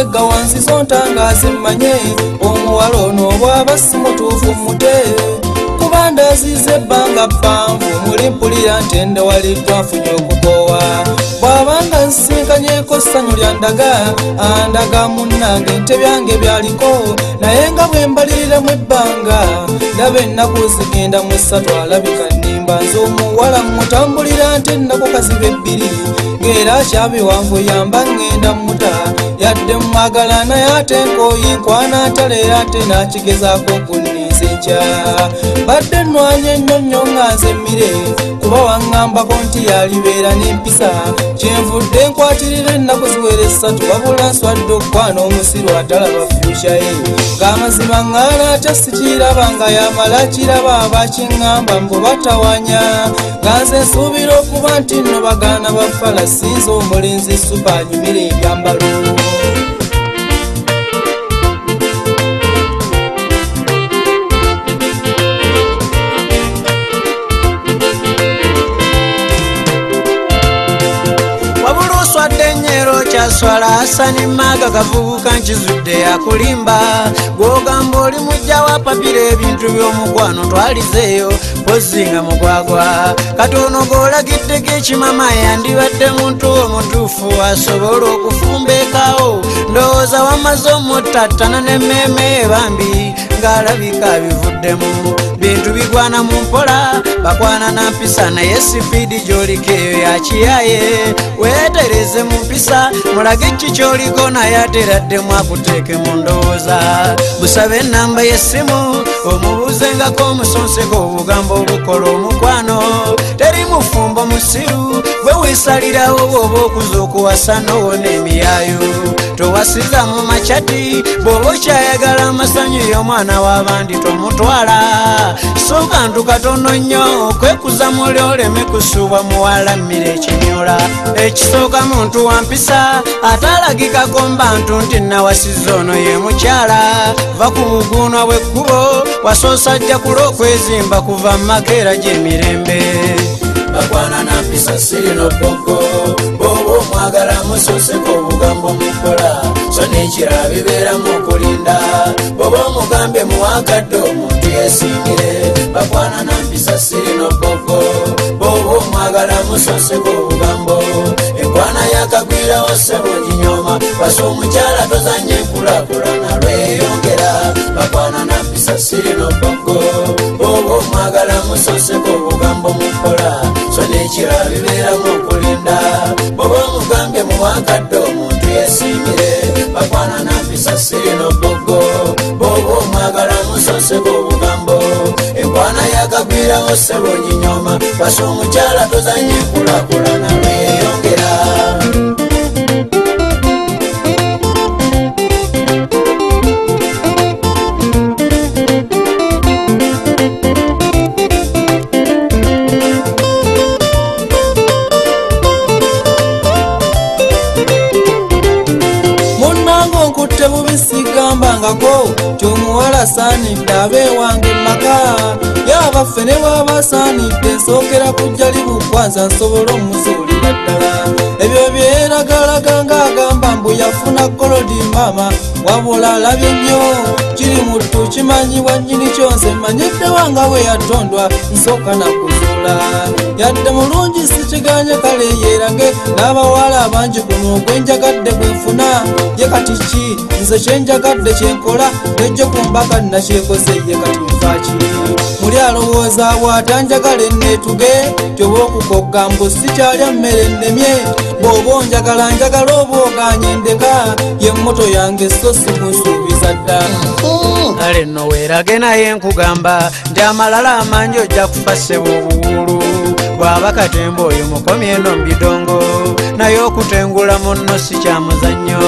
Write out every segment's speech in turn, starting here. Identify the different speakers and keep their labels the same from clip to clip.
Speaker 1: Sega wansi zontangaze mmanye omuwala ono bw'aba si mutuufu mute kuba ndazize ebbanga bbanvu muli mpulira ntende waliddwa nfunye okukoowa bw'abanga nsinkanyeko ssanyu lya ndaga andaga munnange nte byange byaliko naye nga bwe mbaliriramu ebbanga ndaba ennaku zigenda mu essatu alabika nnimba nze omuwala mutambulira nte ennaku kaziba ebbiri ng'era akyabiwanvu yamba ŋŋenda muta yadde mwagala naye ate nkooyi nkwana ntale ate n'akigezaako kunniisa enkya badde nnwanye ennyo nnyo nga nze mmire kuba waŋŋambako nti yalibeera n'empisa kyenvudde nkwatirira ennaku ziwera essatu wabula nswadde okukwana omusiru atalaba fyusha ye ng'amazima ŋŋaana atya sikiraba nga yamala kiraba abakiŋŋamba mbu batawanya nga nze nsuubira okuba nti nno bagaana bafala sinza omulenzi supa anyumira ebyambalo kyaswala Hasani Maga kavubuka nkizudde akulimba gwogamba oli mujja wa papira ebintu by'omukwano twalizeeyo pozinga mugwagwa katono golagidde gekimama yandibadde muntu omutuufu asobola okufumba ekaawo ndowooza wamaze omuttattana n'emmeeme bambi ng'alabika bivuddemu bintu bigwana mu mpola bakwana na mpisa naye sipiidi gy'oliko eyo yakiyaye weetereze mu mpisa mulage ki ky'oliko naye ateraddemu akuteeke mu ndowooza busabe ennamba y'essimu omubuuzengako omusonseko obugambo obukola omukwano teri mufumbo musiru bwe weesalirawo bw'oba okuza okuwasa n'owona emiyaayo towasiza mu makyati bw'oba okyayagala amasanyu y'omwana w'abandi tomutwala so kantu katono nnyo okwekuza muli oleme kusuubwa muwala mmira ekimyola ekisooka muntu wampisa atalagikako mbantu nti nawasiza ono ye mukyala va ku buguunwa bw'ekkubo wasoosa ajja kula okwezimba kuva mu makeera gy'emirembe bakwana na mpisa sirino bbogo bw'oba omwagala musooseko obugambo mukola so n'ekirala bibeeramu okulinda bw'oba omugambye muwagadde omuntu yeesiimire bakwana na mpisa sirino bbogo bw'oba omwagala musooseko obugambo enkwana yakagwirawo ssebo ginyoma basa omukyala tozanye enkulaakulana lweyongera bakwana na mpisa sirino bbogo bw'oba omwagala musooseko obugambo mukola so n'ekirala bibeeramu okulinda bw'oba omugambye muwagadde omuntu yeesiimire bakwana na mpisa sirino bbogo bw'oba omwagala musooseko obugambo enkwana yakagwirawo ssebo ginyoma basa omukyala tozanye enkulaakulana lweyongera gambangako kyomuwala saanidde abeewange maka yaba ffe ne bw'aba saanidde nsookera kujja libukwanza nsobola omuzuulira ddala ebyo byeragalaga ng'agamba mbu yafuna golodi maama wabula alabye nnyo kiri muttu kimanyibwa nnyini kyonse manyidde wange bwe yatondwa nsooka nakuzuula yadde mulungi sikiganye kale yeerage n'abawala abangi kuno ogwenjagadde gwenfuna ye kati ki nze kyenjagadde kyenkola nejjo kumbaka nakyekoze ye kati nfaaki muli alowooza bw'atanjagala enneetuge kyoba okukogga mbu sikyalya mmere ennemye bw'oba onjagala njagala oba oganye ndeka ye mmoto yange so sikunsuubiza dda kale nno weerage naye nkugamba nti amalala amangi ojja kufa ssebo obuwulu bw'aba katemba oyo mukomye eno mbidongo naye okutengula munno si kyamuzannyo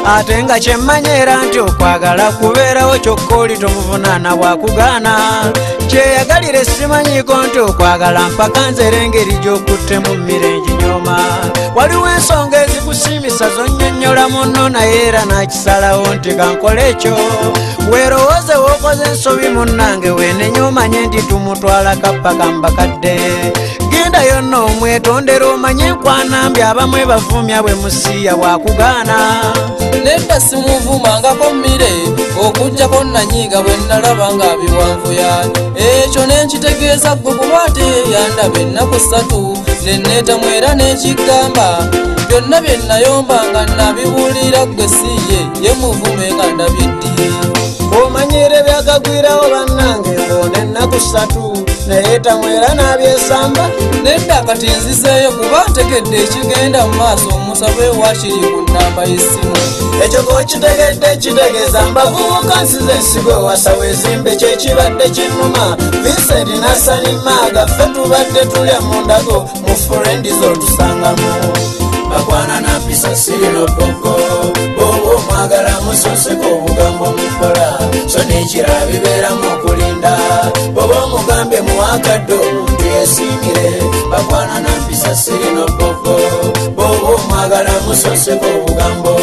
Speaker 1: ate nga kyemmanya era nti okwagala kubeerawo kyokka oli tomuvunaana bwakugaana kyeyagalire simanyiko nti okwagala mpaka nzera engeri gy'okuttemu mmira enginyoma waliwo ensonga ezikusiimisa zonnyonnyola munno naye era n'akisalawo nti kankole ekyo weerowooze wookoze ensobi munnange weenenya omanye nti tumutwala kappa kambakadde gendayo nno omwetondera omanye nkwanambi abamu ebavumya bwe musiiya bwakugaana
Speaker 2: nedda simuvumangako mmire okujjako nanyiiga bwe nalaba nga biwanvuya ekyo nenkitegeeza ggwe kuba ate yandaba ennaku 3 nenneetamu era nekigamba byonna bye nayomba nga nabibuulira ggwe siye ye muvume nga ndabye ddi
Speaker 1: omanyire byagagwirawo bannange ng'ono ennaku 3 neyeetamu era n'abyesamba
Speaker 2: nedda kati nzizeeyo kuba ntegedde ekigenda mu maaso omusabe wakiri ku nnamba y'essimu
Speaker 1: ekyo k'okitegedde kitegeeza mbavubuka nsize ensigo ewasa wezimbe kyekibadde kinnuma Vincent Nassani Maaga ffe tubadde tulya mu ndago mu furendi z'otusangamu bakwana nampisa sirino boko boba omwagala musoseko obugambo mukola so nekira bibeeramu okulinda boba omugambye muwakadde omuntu yesimire bakwana nampisa sirino boko boba omwagala musoseko obugambo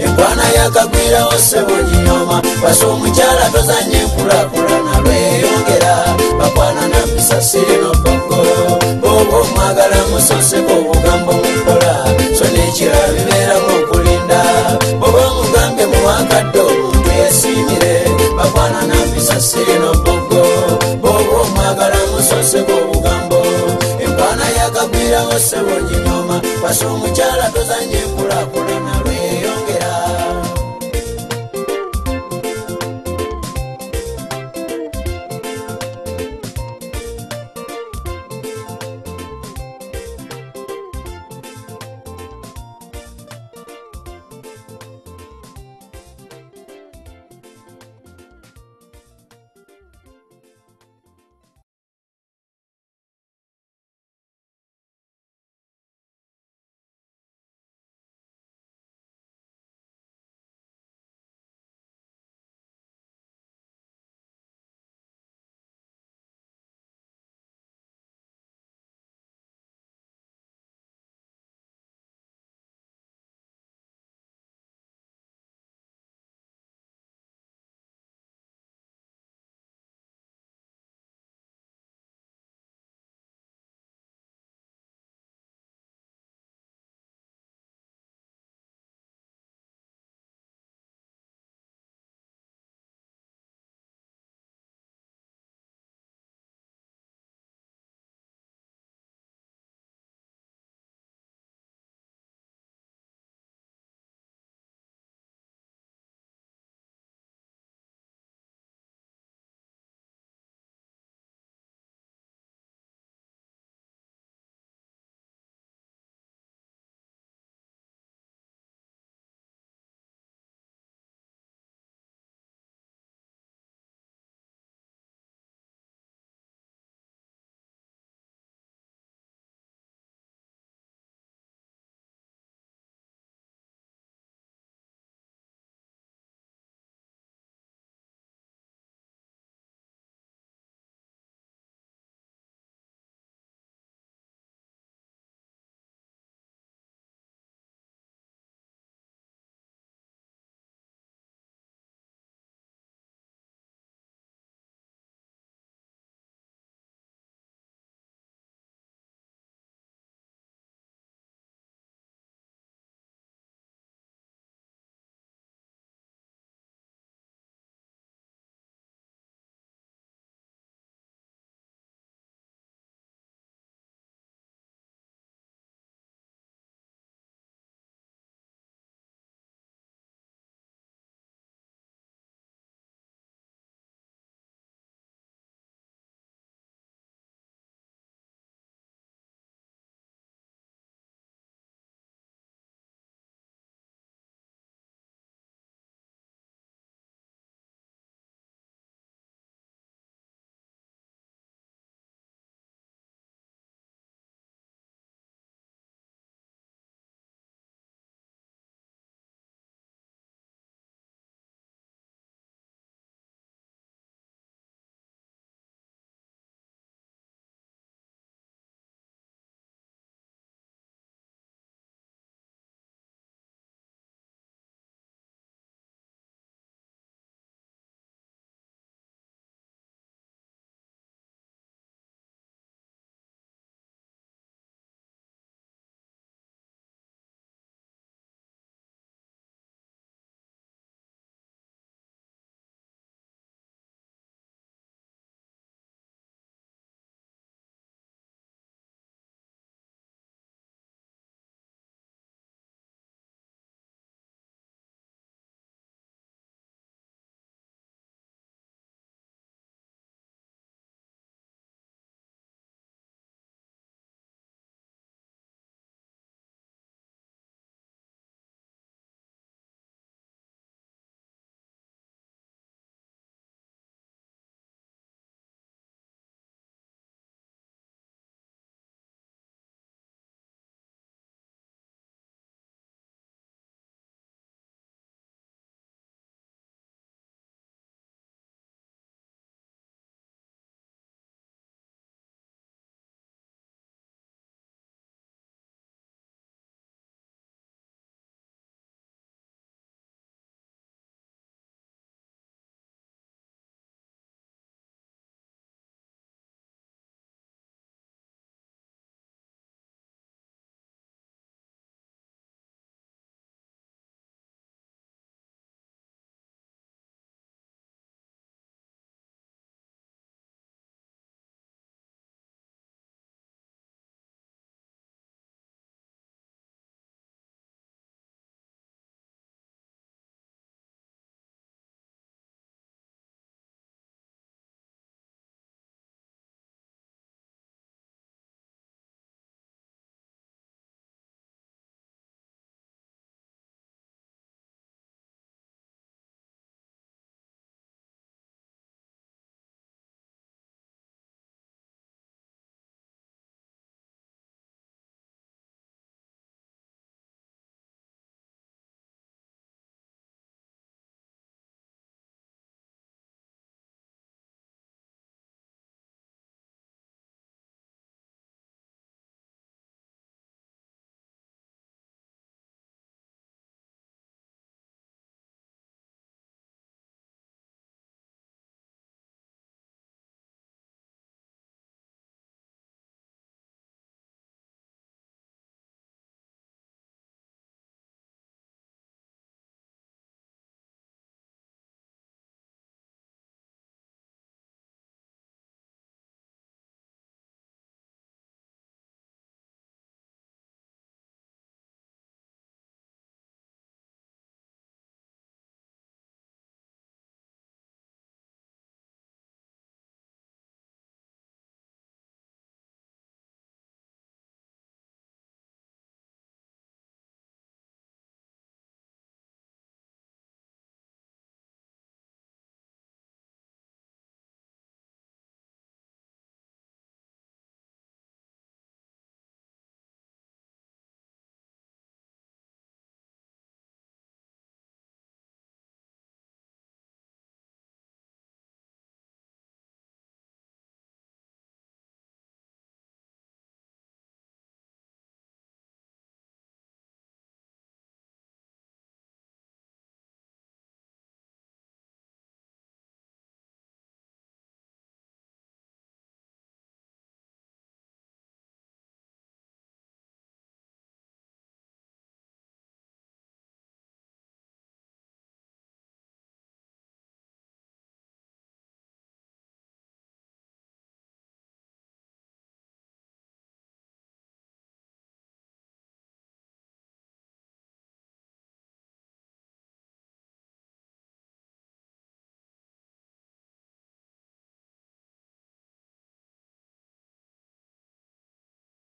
Speaker 1: enkwana yakagwirawo sebo ginyoma basa omukyala tozanye nkulakulana lweyongera bakwana nampisa sirino boko boba omwagala musoseko obugambo mukola so nekira bibeeramu okulinda boba omugambye muwakadde omuntu yesimire bakwana nampisa sirino boko boba omwagala musoseko obugambo enkwana yakagwirawo sebo ginyoma basa omukyala tozanye nkulakulana